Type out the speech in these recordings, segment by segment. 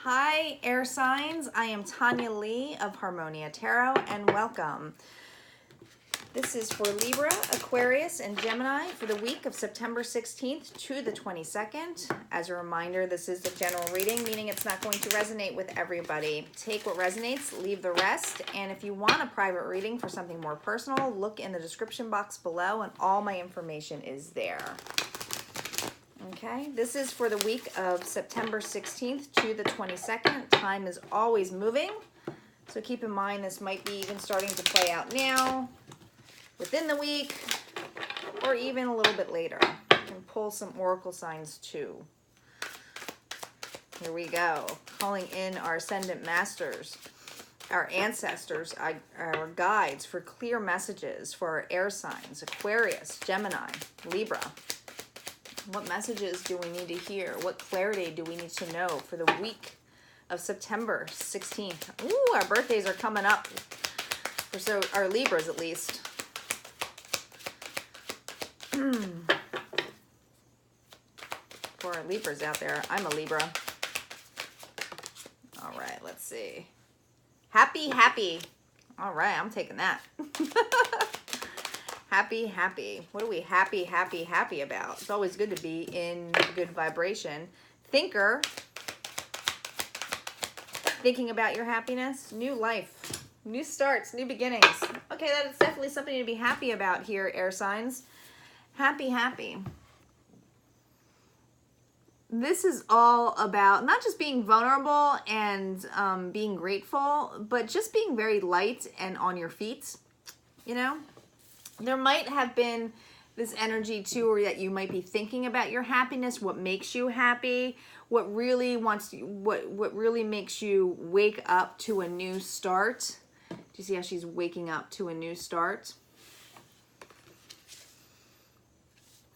Hi, air signs. I am Tanya Lee of Harmonia Tarot, and welcome. This is for Libra, Aquarius, and Gemini for the week of September 16th to the 22nd. As a reminder, this is the general reading, meaning it's not going to resonate with everybody. Take what resonates, leave the rest, and if you want a private reading for something more personal, look in the description box below, and all my information is there. Okay, this is for the week of September 16th to the 22nd. Time is always moving, so keep in mind this might be even starting to play out now, within the week, or even a little bit later. You can pull some oracle signs too. Here we go, calling in our ascendant masters, our ancestors, our guides for clear messages for our air signs, Aquarius, Gemini, Libra. What messages do we need to hear? What clarity do we need to know for the week of September 16th? Ooh, our birthdays are coming up. So our Libras, at least. For our Libras out there, I'm a Libra. All right, let's see. Happy, happy. All right, I'm taking that. Happy, happy. What are we happy, happy, happy about? It's always good to be in good vibration. Thinker. Thinking about your happiness. New life. New starts. New beginnings. Okay, that is definitely something to be happy about here, air signs. Happy, happy. This is all about not just being vulnerable and being grateful, but just being very light and on your feet, you know? There might have been this energy too, or that you might be thinking about your happiness, what makes you happy, what really what really makes you wake up to a new start. Do you see how she's waking up to a new start?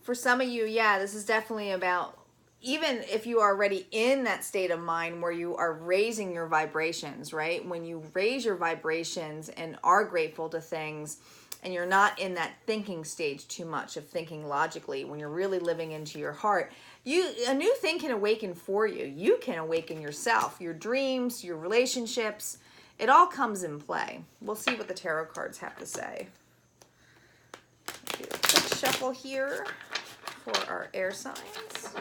For some of you, yeah, this is definitely about, even if you are already in that state of mind where you are raising your vibrations, right? When you raise your vibrations and are grateful to things, and you're not in that thinking stage too much of thinking logically, when you're really living into your heart, a new thing can awaken for you. You can awaken yourself, your dreams, your relationships. It all comes in play. We'll see what the tarot cards have to say. Do a quick shuffle here for our air signs.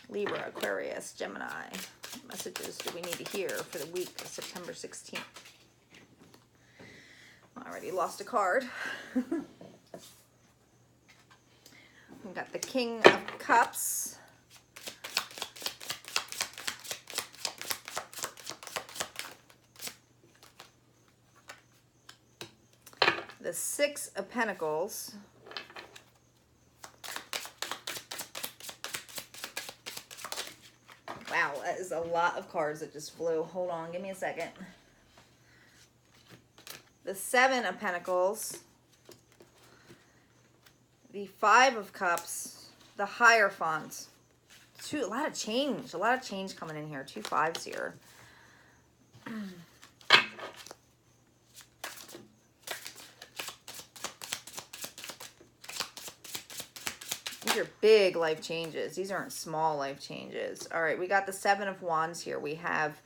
Libra, Aquarius, Gemini. What messages do we need to hear for the week of September 16th? Already lost a card. We've got the King of Cups. The Six of Pentacles. Wow, that is a lot of cards that just flew. Hold on, give me a second. The Seven of Pentacles, the Five of Cups, the Hierophant. A lot of change coming in here. 2 5s here. These are big life changes. These aren't small life changes. All right, we got the Seven of Wands here. We have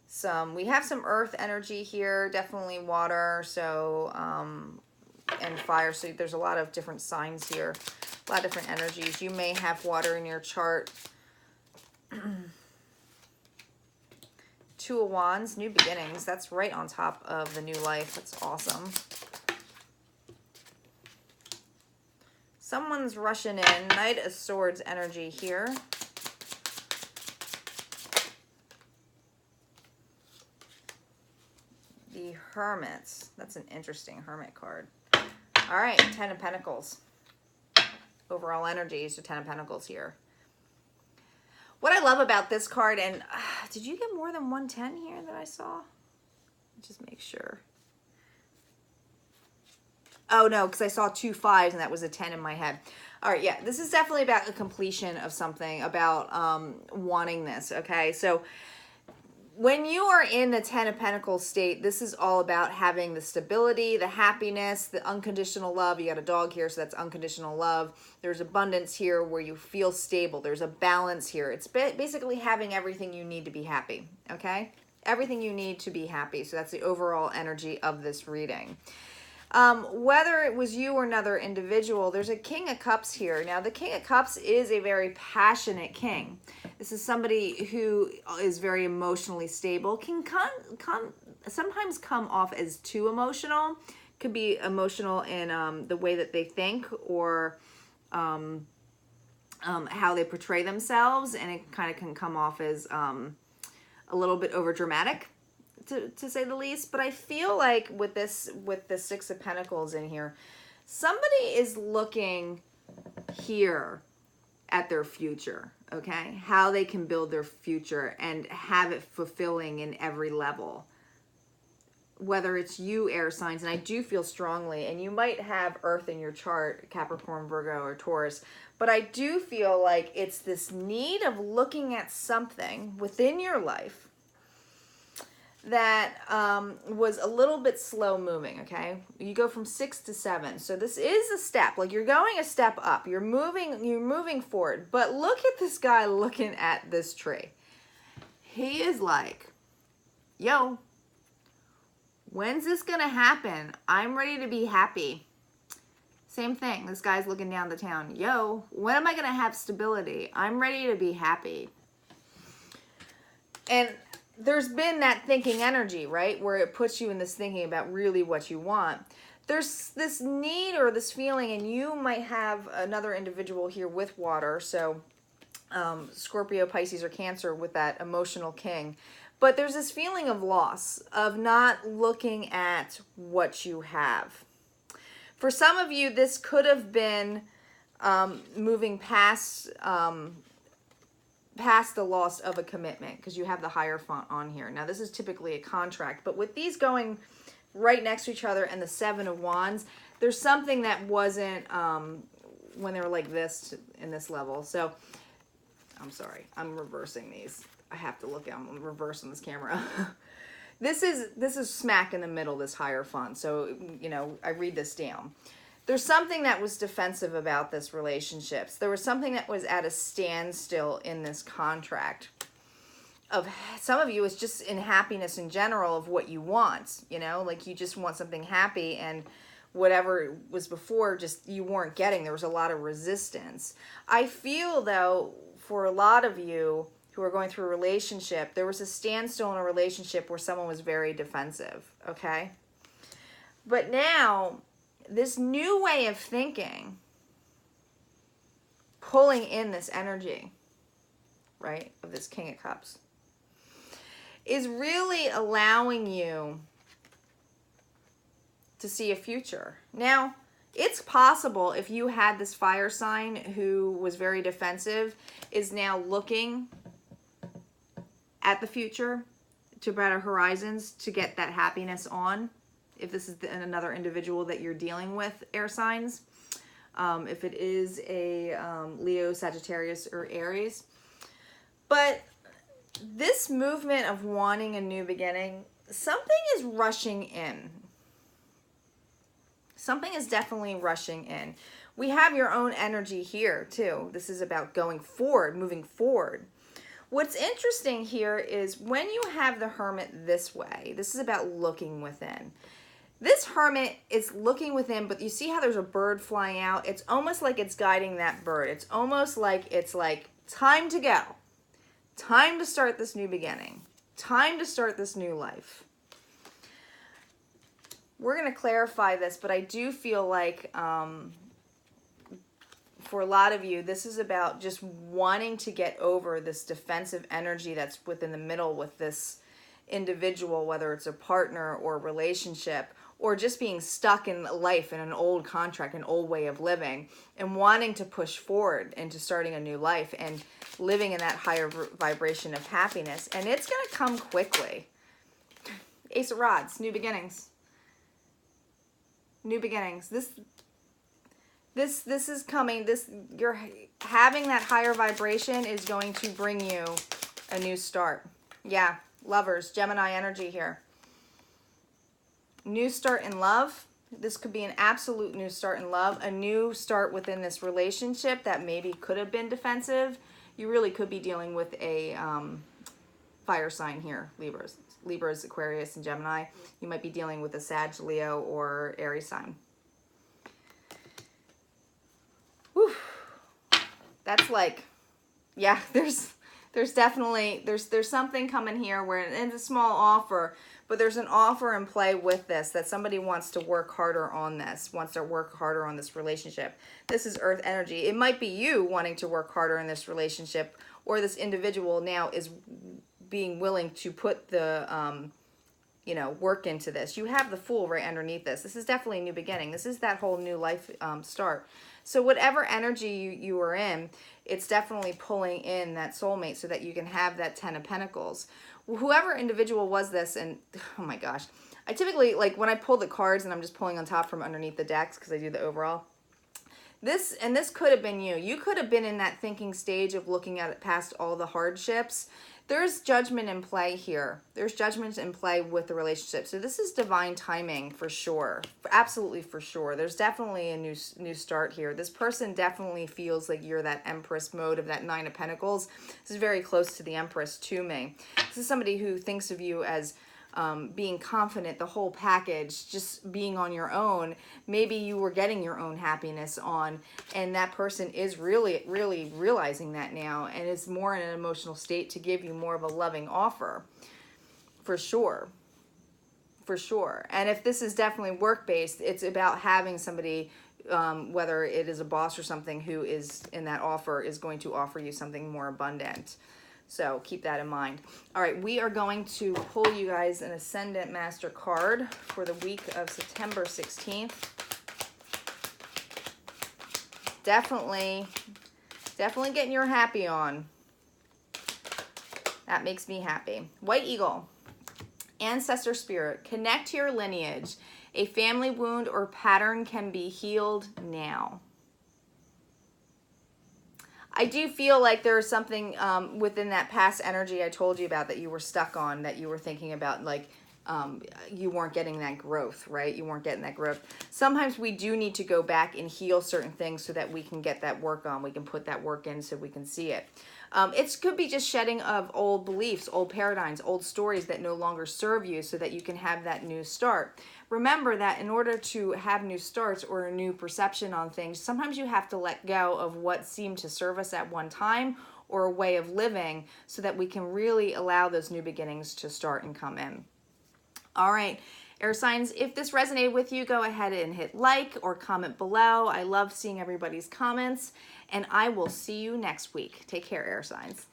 some earth energy here, definitely water, so and fire, so there's a lot of different signs here, a lot of different energies. You may have water in your chart. Two of Wands, new beginnings. That's right on top of the new life. That's awesome. Someone's rushing in. Knight of Swords energy here. The Hermit. That's an interesting Hermit card. All right, 10 of Pentacles. Overall energies to 10 of Pentacles here. What I love about this card, and did you get more than 110 here that I saw? Just make sure. Oh no, because I saw 2 5s and that was a 10 in my head. All right, yeah, this is definitely about the completion of something, about wanting this, okay? So when you are in the 10 of Pentacles state, this is all about having the stability, the happiness, the unconditional love. You got a dog here, so that's unconditional love. There's abundance here where you feel stable. There's a balance here. It's basically having everything you need to be happy, okay? Everything you need to be happy. So that's the overall energy of this reading. Whether it was you or another individual, there's a King of Cups here. Now, the King of Cups is a very passionate king. This is somebody who is very emotionally stable, can sometimes come off as too emotional, could be emotional in the way that they think or how they portray themselves, and it kind of can come off as a little bit over dramatic. To say the least. But I feel like with the Six of Pentacles in here, somebody is looking here at their future, okay? How they can build their future and have it fulfilling in every level. Whether it's you, air signs, and I do feel strongly, and you might have Earth in your chart, Capricorn, Virgo, or Taurus, but I do feel like it's this need of looking at something within your life that was a little bit slow moving, okay? You go from 6 to 7. So this is a step. Like, you're going a step up. You're moving forward. But look at this guy looking at this tree. He is like, yo, when's this gonna happen? I'm ready to be happy. Same thing. This guy's looking down the town. Yo, when am I gonna have stability? I'm ready to be happy. And there's been that thinking energy, right? Where it puts you in this thinking about really what you want. There's this need or this feeling, and you might have another individual here with water. So Scorpio, Pisces, or Cancer with that emotional king. But there's this feeling of loss, of not looking at what you have. For some of you, this could have been moving past the loss of a commitment, because you have the Hierophant on here. Now, this is typically a contract, but with these going right next to each other and the Seven of Wands, there's something that wasn't when they were like this in this level. So, I'm sorry, I'm reversing these. I have to look, I'm reversing this camera. This is smack in the middle, this Hierophant. So, you know, I read this down. There's something that was defensive about this relationship. There was something that was at a standstill in this contract. Of some of you, it's just in happiness in general of what you want, you know, like you just want something happy, and whatever was before, just you weren't getting. There was a lot of resistance. I feel, though, for a lot of you who are going through a relationship, there was a standstill in a relationship where someone was very defensive, okay? But now, this new way of thinking, pulling in this energy, right, of this King of Cups, is really allowing you to see a future. Now, it's possible if you had this fire sign who was very defensive, is now looking at the future, to better horizons, to get that happiness on. If this is another individual that you're dealing with, air signs, if it is a Leo, Sagittarius, or Aries. But this movement of wanting a new beginning, something is rushing in. Something is definitely rushing in. We have your own energy here, too. This is about going forward, moving forward. What's interesting here is when you have the Hermit this way, this is about looking within. This Hermit is looking within, but you see how there's a bird flying out? It's almost like it's guiding that bird. It's almost like it's like, time to go. Time to start this new beginning. Time to start this new life. We're going to clarify this, but I do feel like for a lot of you, this is about just wanting to get over this defensive energy that's within the middle with this individual, whether it's a partner or a relationship, or just being stuck in life in an old contract, an old way of living, and wanting to push forward into starting a new life and living in that higher vibration of happiness. And it's going to come quickly. Ace of Rods, new beginnings. New beginnings. This is coming. You're having that higher vibration is going to bring you a new start. Yeah, Lovers, Gemini energy here. New start in love. This could be an absolute new start in love, a new start within this relationship that maybe could have been defensive. You really could be dealing with a fire sign here, Libras. Libras, Aquarius, and Gemini. You might be dealing with a Sag, Leo, or Aries sign. Whew. That's like, yeah, there's definitely, there's something coming here where it's a small offer, but there's an offer in play with this, that somebody wants to work harder on this, wants to work harder on this relationship. This is earth energy. It might be you wanting to work harder in this relationship, or this individual now is being willing to put the, you know, work into this. You have the Fool right underneath this. This is definitely a new beginning. This is that whole new life start. So whatever energy you are in, it's definitely pulling in that soulmate so that you can have that 10 of Pentacles. Whoever individual was this, and oh my gosh, I typically, like when I pull the cards and I'm just pulling on top from underneath the decks because I do the overall, this could have been you. You could have been in that thinking stage of looking at it past all the hardships. There's judgment in play here. There's judgment in play with the relationship. So this is divine timing for sure. Absolutely for sure. There's definitely a new start here. This person definitely feels like you're that Empress mode of that 9 of Pentacles. This is very close to the Empress to me. This is somebody who thinks of you as being confident, the whole package, just being on your own. Maybe you were getting your own happiness on, and that person is really, really realizing that now and is more in an emotional state to give you more of a loving offer. For sure. For sure. And if this is definitely work-based, it's about having somebody, whether it is a boss or something, who is in that offer is going to offer you something more abundant. So keep that in mind. All right, we are going to pull you guys an Ascendant Master card for the week of September 16th. Definitely getting your happy on. That makes me happy. White Eagle, Ancestor Spirit, connect to your lineage. A family wound or pattern can be healed now. I do feel like there's something within that past energy I told you about that you were stuck on, that you were thinking about, like you weren't getting that growth, right? You weren't getting that growth. Sometimes we do need to go back and heal certain things so that we can get that work on. We can put that work in so we can see it. It could be just shedding of old beliefs, old paradigms, old stories that no longer serve you so that you can have that new start. Remember that in order to have new starts or a new perception on things, sometimes you have to let go of what seemed to serve us at one time or a way of living so that we can really allow those new beginnings to start and come in. All right, air signs, if this resonated with you, go ahead and hit like or comment below. I love seeing everybody's comments, and I will see you next week. Take care, air signs.